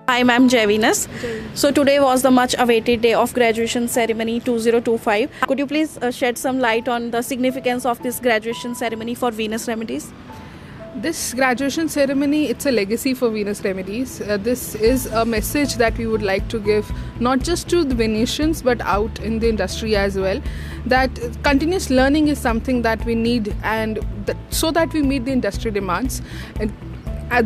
I'm Javinus. So today was the much awaited day of graduation ceremony 2025. Could you please shed some light on the significance of this graduation ceremony for Venus Remedies? This graduation ceremony, it's a legacy for Venus Remedies. This is a message that we would like to give not just to the Venetians but out in the industry as well, that continuous learning is something that we need, and so that we meet the industry demands. And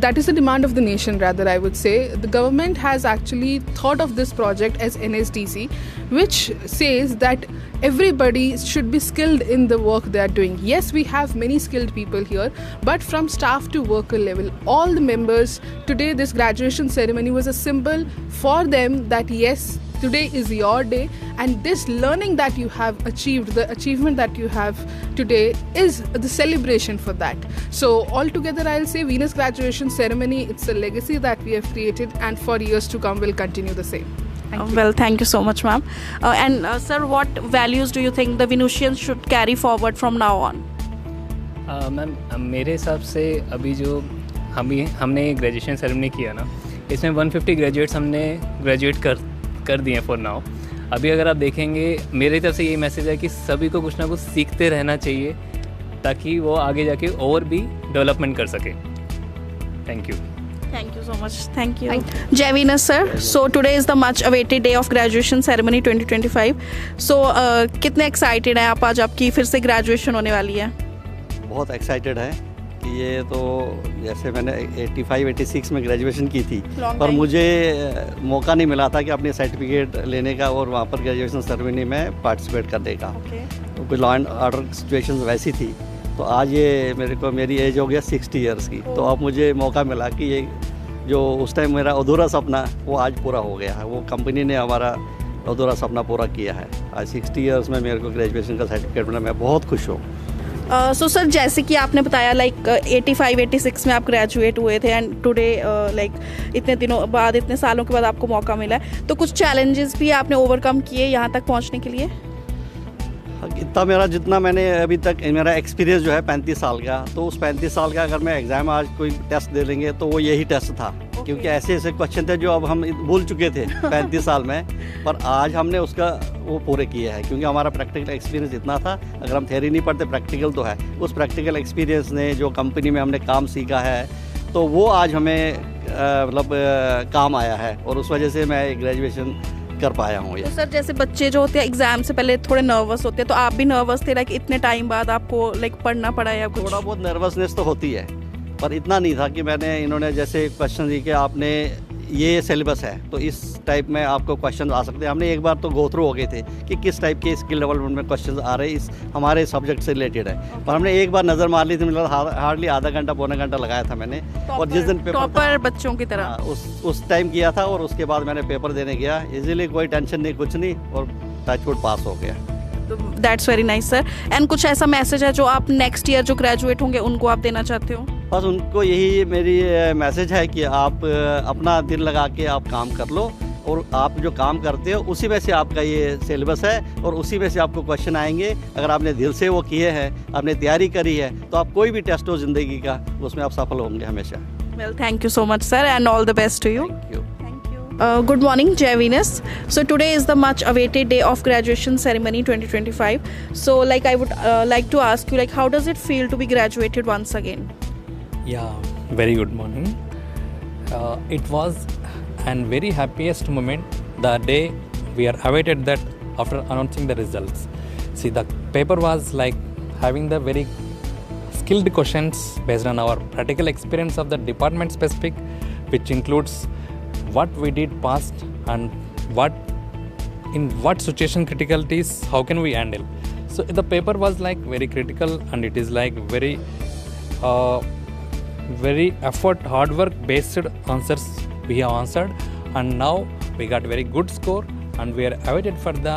that is the demand of the nation, rather, I would say. The government has actually thought of this project as NSDC, which says that everybody should be skilled in the work they are doing. Yes, we have many skilled people here, but from staff to worker level, all the members, today this graduation ceremony was a symbol for them that yes, today is your day, and this learning that you have achieved, the achievement that you have today, is the celebration for that. So altogether, I'll say Venus graduation ceremony, it's a legacy that we have created, and for years to come will continue the same. Well, thank you so much, ma'am. Sir, what values do you think the Venusians should carry forward from now on? Ma'am, मेरे हिसाब से अभी जो हमने graduation ceremony किया ना, इसमें 150 graduates हमने ग्रेजुएट कर दिए फॉर नाउ. अभी अगर आप देखेंगे, मेरी तरफ से यही मैसेज है कि सभी को कुछ ना कुछ सीखते रहना चाहिए ताकि वो आगे जाके और भी डेवलपमेंट कर सके. Thank you. Thank you so much. Thank you. Javinus sir, so today is the much awaited day of graduation ceremony 2025. So कितने excited हैं आप? आज आपकी फिर से graduation होने वाली है. बहुत excited है कि ये तो जैसे मैंने 85-86 में ग्रेजुएशन की थी, पर मुझे मौका नहीं मिला था कि अपनी सर्टिफिकेट लेने का और वहाँ पर ग्रेजुएशन सेरेमनी में पार्टिसिपेट करने का. तो कुछ लॉ एंड ऑर्डर सिचुएशन वैसी थी, तो आज ये मेरी एज हो गया 60 इयर्स की. तो अब मुझे मौका मिला कि ये जो उस टाइम मेरा अधूरा सपना वो आज पूरा हो गया है. वो कंपनी ने हमारा अधूरा सपना पूरा किया है. आज 60 इयर्स में मेरे को ग्रेजुएशन का सर्टिफिकेट मिला. मैं बहुत खुश हूँ. सो सर, जैसे कि आपने बताया लाइक 85-86 में आप ग्रेजुएट हुए थे, एंड टुडे लाइक इतने दिनों बाद, इतने सालों के बाद आपको मौका मिला है, तो कुछ चैलेंजेस भी आपने ओवरकम किए यहाँ तक पहुँचने के लिए? इतना जितना मैंने अभी तक, मेरा एक्सपीरियंस जो है 35 साल का, तो उस 35 साल का अगर मैं एग्ज़ाम आज कोई टेस्ट दे लेंगे तो वो यही टेस्ट था. क्योंकि ऐसे क्वेश्चन थे जो अब हम भूल चुके थे 35 साल में, पर आज हमने उसका वो पूरे किए हैं. क्योंकि हमारा प्रैक्टिकल एक्सपीरियंस इतना था, अगर हम थ्योरी नहीं पढ़ते, प्रैक्टिकल तो है. उस प्रैक्टिकल एक्सपीरियंस ने जो कंपनी में हमने काम सीखा है, तो वो आज हमें मतलब काम आया है, और उस वजह से मैं ग्रेजुएशन कर पाया हूँ. तो सर, जैसे बच्चे जो होते हैं एग्जाम से पहले थोड़े नर्वस होते हैं, तो आप भी नर्वस थे लाइक इतने टाइम बाद आपको लाइक पढ़ना पड़ा या कुछ? थोड़ा बहुत नर्वसनेस तो होती है, पर इतना नहीं था कि इन्होंने जैसे क्वेश्चन दिए कि आपने ये सिलेबस है तो इस टाइप में आपको क्वेश्चन आ सकते हैं. हमने एक बार तो गो थ्रू हो गए थे कि किस टाइप के स्किल डेवलपमेंट में क्वेश्चन आ रहे हैं, इस हमारे सब्जेक्ट से रिलेटेड है. पर हमने एक बार नज़र मार ली थी, मतलब हार्डली आधा घंटा पौना घंटा लगाया था मैंने. और जिस दिन पेपर बच्चों की तरह उस टाइम किया था, और उसके बाद मैंने पेपर देने गया इजीली, कोई टेंशन नहीं, कुछ नहीं, और टचवुड पास हो गया. That's very nice sir. And कुछ ऐसा मैसेज है जो आप नेक्स्ट ईयर जो ग्रेजुएट होंगे उनको आप देना चाहते हो? बस उनको यही मेरी मैसेज है कि आप अपना दिल लगा के आप काम कर लो, और आप जो काम करते हो उसी में से आपका ये सिलेबस है, और उसी में से आपको क्वेश्चन आएंगे. अगर आपने दिल से वो किए हैं, आपने तैयारी करी है, तो आप कोई भी टेस्ट हो ज़िंदगी का, उसमें आप सफल होंगे हमेशा. Well, thank you so much sir, and all the best to you. Thank you. Good morning, Javinus. So today is the much awaited day of graduation ceremony 2025. So like I would like to ask you, like, how does it feel to be graduated once again? Yeah, very good morning. It was an very happiest moment the day we are awaited that after announcing the results. See, the paper was like having the very skilled questions based on our practical experience of the department specific, which includes what we did past and in what situation criticalities, how can we handle. So the paper was like very critical, and it is like very effort, hard work based answers we have answered, and now we got very good score, and we are awaited for the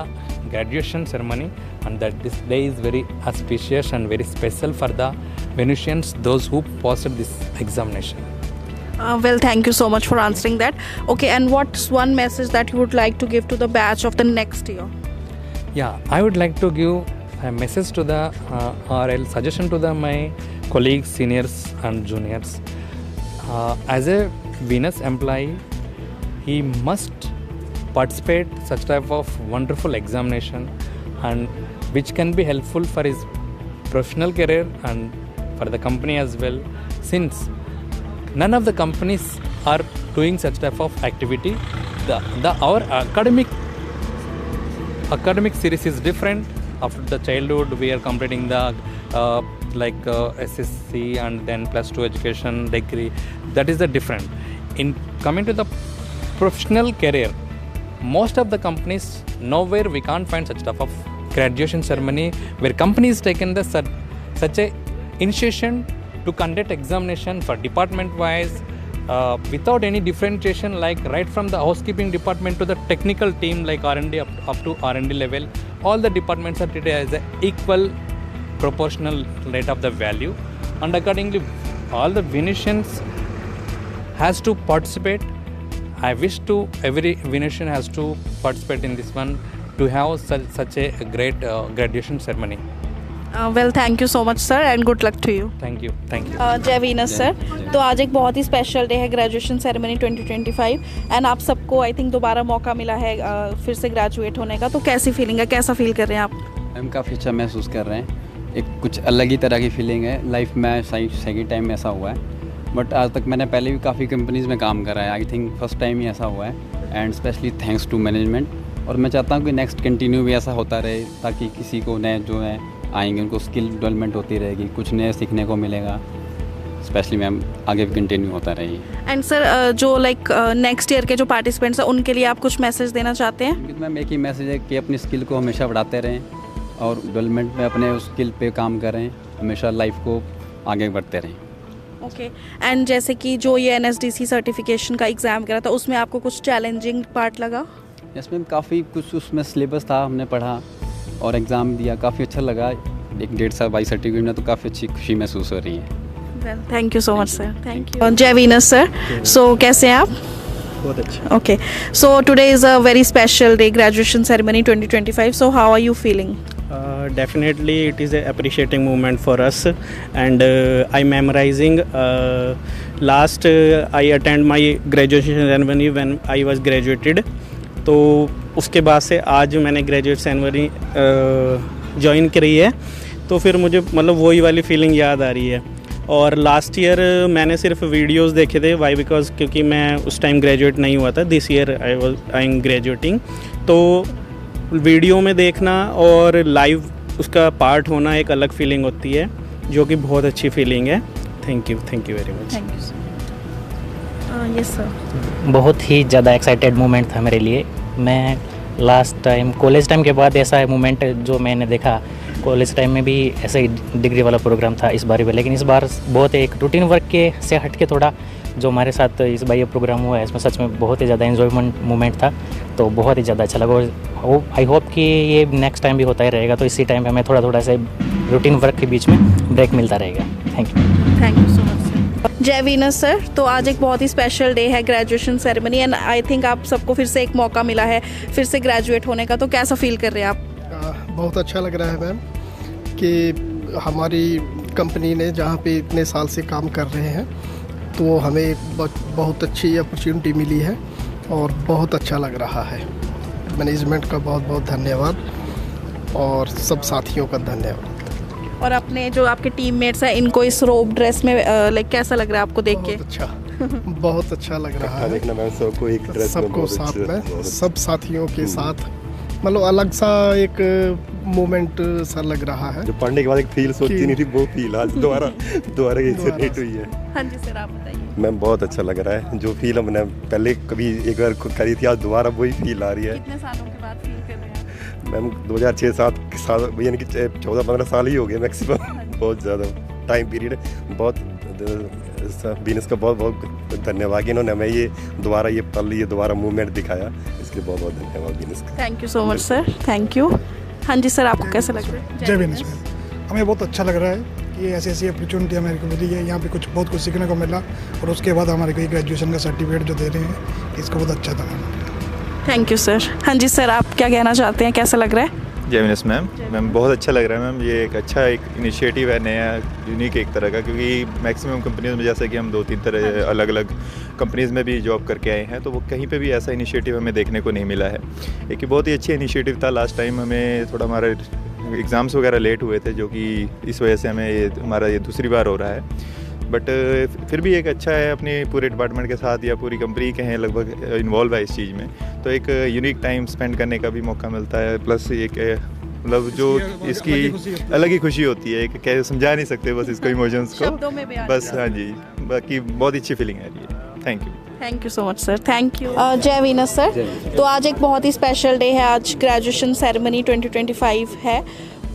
graduation ceremony, and that this day is very auspicious and very special for the Venusians, those who passed this examination. Well, thank you so much for answering that. Okay, and what's one message that you would like to give to the batch of the next year? Yeah, I would like to give a message to the or a suggestion to my colleagues, seniors and juniors. As a Venus employee, he must participate such type of wonderful examination, and which can be helpful for his professional career and for the company as well, since none of the companies are doing such type of activity. Our academic series is different. After the childhood, we are completing the SSC and then +2 education degree. That is the different. In coming to the professional career, most of the companies, nowhere we can't find such type of graduation ceremony where companies taken the such a initiation to conduct examination for department wise, without any differentiation, like right from the housekeeping department to the technical team like R&D up to R&D level, all the departments are treated as an equal proportional rate of the value, and accordingly all the Venetians has to participate. I wish to every Venetian has to participate in this one to have such a great graduation ceremony. Well thank you so much sir and good luck to you. Thank you. Jai Venus sir. तो आज एक बहुत ही special day है graduation ceremony 2025 and आप सबको I think दोबारा मौका मिला है फिर से ग्रेजुएट होने का. तो कैसी फीलिंग है, कैसा फील कर रहे हैं आप? मैम काफ़ी अच्छा महसूस कर रहे हैं. एक कुछ अलग ही तरह की फीलिंग है. लाइफ में सेकंड टाइम ऐसा हुआ है, बट आज तक मैंने पहले भी काफ़ी कंपनीज़ में काम करा है. आई थिंक फर्स्ट टाइम ही ऐसा हुआ है and specially thanks to management. और मैं चाहता हूँ कि नेक्स्ट कंटिन्यू भी ऐसा होता रहे, ताकि किसी को नए जो है आएंगे उनको स्किल डेवलपमेंट होती रहेगी, कुछ नया सीखने को मिलेगा. स्पेशली मैम आगे भी कंटिन्यू होता रहेगी. एंड सर जो लाइक नेक्स्ट ईयर के जो पार्टिसिपेंट्स हैं उनके लिए आप कुछ मैसेज देना चाहते हैं? मैम एक ही मैसेज है कि अपनी स्किल को हमेशा बढ़ाते रहें और डेवलपमेंट में अपने उस स्किल पे काम करें, हमेशा लाइफ को आगे बढ़ते रहें. ओके. एंड जैसे कि जो ये NSDC सर्टिफिकेशन का एग्ज़ाम करा था उसमें आपको कुछ चैलेंजिंग पार्ट लगा? यस मैम, काफ़ी कुछ उसमें सिलेबस था, हमने पढ़ा और एग्ज़ाम दिया. काफ़ी अच्छा लगा. 1.5 साल बाई सर्टिफिकेट में तो काफ़ी अच्छी खुशी महसूस हो रही है. Well thank you so much sir. Thank you. Jai Venus sir. So कैसे हैं आप? बहुत अच्छा. Okay. So today is a very special day, graduation ceremony 2025. So how are you feeling? Definitely it is a appreciating moment for us, and I'm memorizing last I attend my graduation ceremony when I was graduated. तो उसके बाद से आज मैंने graduate ceremony join करी है, तो फिर मुझे मतलब वही वाली फीलिंग याद आ रही है. और लास्ट ईयर मैंने सिर्फ वीडियोस देखे थे. वाई? बिकॉज क्योंकि मैं उस टाइम ग्रेजुएट नहीं हुआ था. This year I am graduating. तो वीडियो में देखना और लाइव उसका पार्ट होना एक अलग फीलिंग होती है, जो कि बहुत अच्छी फीलिंग है. Thank you very much. Thank you sir. Yes sir. बहुत ही ज़्यादा एक्साइटेड मोमेंट था मेरे लिए. मैं लास्ट टाइम कॉलेज टाइम के बाद ऐसा मोमेंट जो मैंने देखा, कॉलेज टाइम में भी ऐसा ही डिग्री वाला प्रोग्राम था इस बार भी, लेकिन इस बार बहुत एक रूटीन वर्क के से हट के थोड़ा जो हमारे साथ इस बार ये प्रोग्राम हुआ है इसमें सच में बहुत ही ज़्यादा एंजॉयमेंट मोमेंट था. तो बहुत ही ज़्यादा अच्छा लगा और आई होप कि ये नेक्स्ट टाइम भी होता ही रहेगा. तो इसी टाइम पे हमें थोड़ा थोड़ा से रूटीन वर्क के बीच में ब्रेक मिलता रहेगा. Thank you so much sir. जय वीनस सर. तो आज एक बहुत ही स्पेशल डे है graduation ceremony and I think आप सबको फिर से एक मौका मिला है फिर से ग्रेजुएट होने का. तो कैसा फील कर रहे हैं आप? बहुत अच्छा लग रहा है मैम कि हमारी कंपनी ने जहाँ पे इतने साल से काम कर रहे हैं तो हमें बहुत अच्छी अपॉर्चुनिटी मिली है और बहुत अच्छा लग रहा है. मैनेजमेंट का बहुत बहुत धन्यवाद और सब साथियों का धन्यवाद. और अपने जो आपके टीममेट्स हैं इनको इस रोब ड्रेस में लाइक कैसा लग रहा है आपको देख के? बहुत अच्छा लग रहा है. देखना मैम सबको एक ड्रेस सबको साथ में सब साथियों के साथ मतलब अलग सा एक मोमेंट सा लग रहा है. जो पढ़ने के बाद एक फील सोचती नहीं थी वो फील आज दोबारा जनरेट हुई है. हाँ जी सर आप बताइए. मैम बहुत अच्छा लग रहा है. जो फील हमने पहले कभी एक बार करी थी आज दोबारा वही फील आ रही है. कितने सालों के बाद फील कर रहे हैं? मैम 2006-7 साल यानी कि 14-15 साल ही हो गए मैक्सिमम. बहुत ज़्यादा टाइम पीरियड है. बहुत वीनस का बहुत बहुत धन्यवाद कि इन्होंने हमें ये दोबारा ये पल ये दोबारा मूवमेंट दिखाया. इसके लिए बहुत बहुत धन्यवाद वीनस का. Thank you so much sir. Thank you. हाँ जी सर आपको कैसा लग रहा है? जय वीनस मैम. हमें बहुत अच्छा लग रहा है कि ऐसी अपॉर्चुनिटी हमारे को मिली है. यहाँ पे बहुत कुछ सीखने को मिला और उसके बाद हमारे को ग्रेजुएशन का सर्टिफिकेट जो दे रहे हैं इसका बहुत अच्छा था. Thank you sir. हाँ जी सर आप क्या कहना चाहते हैं, कैसा लग रहा है? जय विनेश मैम। मैम बहुत अच्छा लग रहा है मैम, ये एक अच्छा एक इनिशिएटिव है, नया यूनिक एक तरह का, क्योंकि मैक्सिमम कंपनीज में जैसे कि हम 2-3 तरह अलग अलग कंपनीज़ में भी जॉब करके आए हैं, तो वो कहीं पे भी ऐसा इनिशिएटिव हमें देखने को नहीं मिला है। एक बहुत ही अच्छी इनिशिएटिव था। लास्ट टाइम हमें थोड़ा हमारे एग्ज़ाम्स वगैरह लेट हुए थे, जो कि इस वजह से हमें हमारा ये दूसरी बार हो रहा है, बट फिर भी एक अच्छा है, अपने पूरे डिपार्टमेंट के साथ या पूरी कंपनी के हैं लगभग इन्वॉल्व है इस चीज़ में, तो एक यूनिक टाइम स्पेंड करने का भी मौका मिलता है। प्लस एक मतलब जो इसकी अलग ही खुशी होती है, एक कह समझा नहीं सकते बस इसको इमोशंस को, बस हाँ जी, बाकी बहुत अच्छी फीलिंग है ये। Thank you so much sir, thank you. Jai Venus sir, तो आज एक बहुत ही स्पेशल डे है, आज ग्रेजुएशन सेरेमनी 2025 है,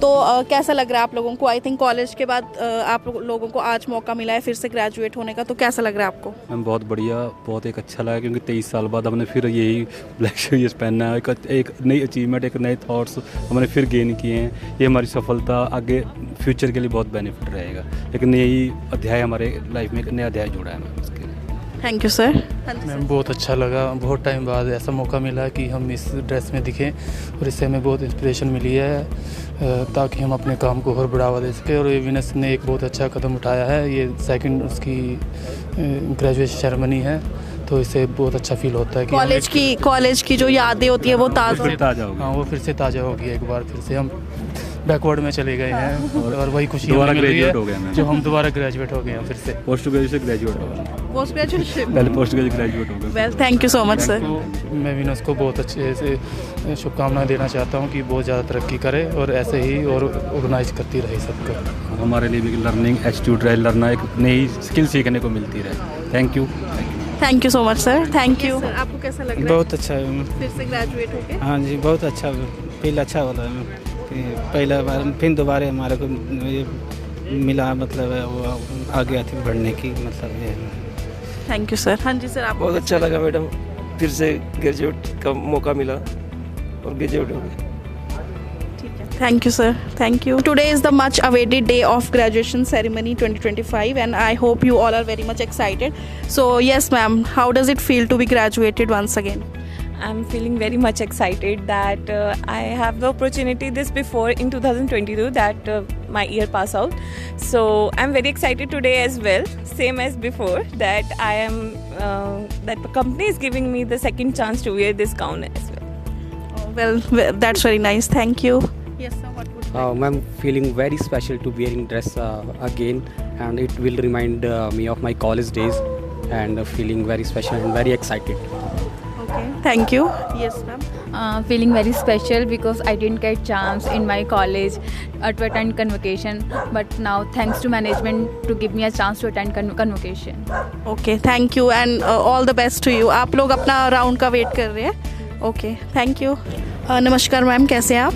तो कैसा लग रहा है आप लोगों को? आई थिंक कॉलेज के बाद आप लोगों को आज मौका मिला है फिर से ग्रेजुएट होने का, तो कैसा लग रहा है आपको? मैम बहुत बढ़िया, बहुत एक अच्छा लगा, क्योंकि 23 साल बाद हमने फिर यही ब्लैक शूज पहनना है, एक नई अचीवमेंट, एक नए थॉट्स हमने फिर गेन किए हैं। ये हमारी सफलता आगे फ्यूचर के लिए बहुत बेनिफिट रहेगा। एक नई अध्याय हमारे लाइफ में, एक नया अध्याय जुड़ा है मैम उसके लिए। Thank you sir. मैम बहुत अच्छा लगा, बहुत टाइम बाद ऐसा मौका मिला कि हम इस ड्रेस में दिखें, और इससे हमें बहुत इंस्पिरेशन मिली है ताकि हम अपने काम को और बढ़ावा दे सकें। और विनेश ने एक बहुत अच्छा कदम उठाया है, ये सेकंड उसकी ग्रेजुएशन सेरेमनी है, तो इससे बहुत अच्छा फील होता है कि कॉलेज की जो यादें होती है वो ताज़ा होगी। हाँ, वो फिर से ताज़ा होगी, एक बार फिर से हम बैकवर्ड में चले गए हैं, और वही खुशी दोबारा ग्रेजुएट हो गए हैं, जो हम दोबारा ग्रेजुएट हो गए हैं, फिर से पोस्ट ग्रेजुएट ग्रेजुएट हो गए, पोस्ट ग्रेजुएशन पहले पोस्ट ग्रेजुएट हो गए। Well, thank you so much sir. मैं विनेश को बहुत अच्छे से शुभकामनाएं देना चाहता हूँ कि बहुत ज़्यादा तरक्की करे और ऐसे ही और ऑर्गेनाइज करती रहे सबको। हमारे लिए भी लर्निंग एटीट्यूड रहे, लर्ना एक नई स्किल सीखने को मिलती रहे। Thank you so much sir, thank you. Sir आपको कैसा लग रहा है? बहुत अच्छा है, फिर से ग्रेजुएट हो गए? हाँ जी, बहुत अच्छा फील अच्छा हो रहा है। पहला बार फिर दोबारा हमारे को मिला, मतलब वो आगे थी बढ़ने की, मतलब ये। Thank you sir. हाँ जी सर, आपको बहुत अच्छा लगा मैडम, फिर से ग्रेजुएट का मौका मिला और ग्रेजुएट हो गए। Thank you, sir. Thank you. Today is the much awaited day of graduation ceremony 2025, and I hope you all are very much excited. So, yes, ma'am, how does it feel to be graduated once again? I'm feeling very much excited that I have the opportunity this before in 2022 that my year pass out. So, I'm very excited today as well, same as before, that I am that the company is giving me the second chance to wear this gown as well. Oh, well, that's very nice. Thank you. Yes, sir. What would you I'm feeling very special to wearing dress again, and it will remind me of my college days, and feeling very special and very excited. Okay, thank you. Yes, ma'am. Feeling very special because I didn't get chance in my college to attend convocation, but now thanks to management to give me a chance to attend convocation. Okay, thank you and all the best to you. आप लोग अपना round का wait कर रहे हैं? Okay, thank you. नमस्कार ma'am, कैसे हैं आप?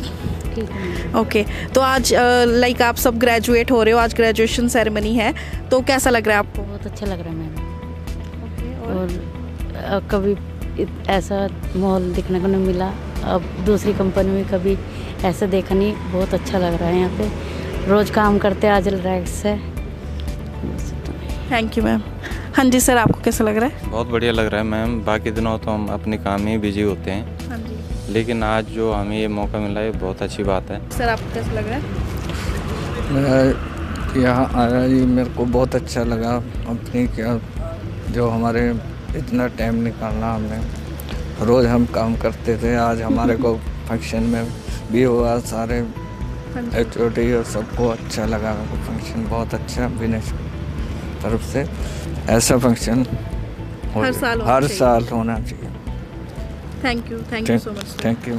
ओके, तो आज लाइक आप सब ग्रेजुएट हो रहे हो, आज ग्रेजुएशन सेरेमनी है, तो कैसा लग रहा है आपको? बहुत अच्छा लग रहा है मैम। और कभी ऐसा माहौल देखने को नहीं मिला, अब दूसरी कंपनी में कभी ऐसा देखा नहीं, बहुत अच्छा लग रहा है। यहाँ पे रोज़ काम करते आज रिलैक्स है। Thank you ma'am. हाँ जी सर, आपको कैसा लग रहा है? बहुत बढ़िया लग रहा है मैम। बाकी दिनों तो हम अपने काम में बिजी होते हैं, हाँ जी, लेकिन आज जो हमें ये मौका मिला है बहुत अच्छी बात है। सर आपको कैसा लग रहा है? मैं यहाँ आया ही मेरे को बहुत अच्छा लगा। अपनी क्या जो हमारे इतना टाइम निकालना, हमने रोज़ हम काम करते थे, आज हमारे को फंक्शन में भी हुआ, सारे HOD और सबको अच्छा लगा। फंक्शन बहुत अच्छा, विनेश तरफ से ऐसा फंक्शन हर साल होना चाहिए। Thank you so much. Thank you.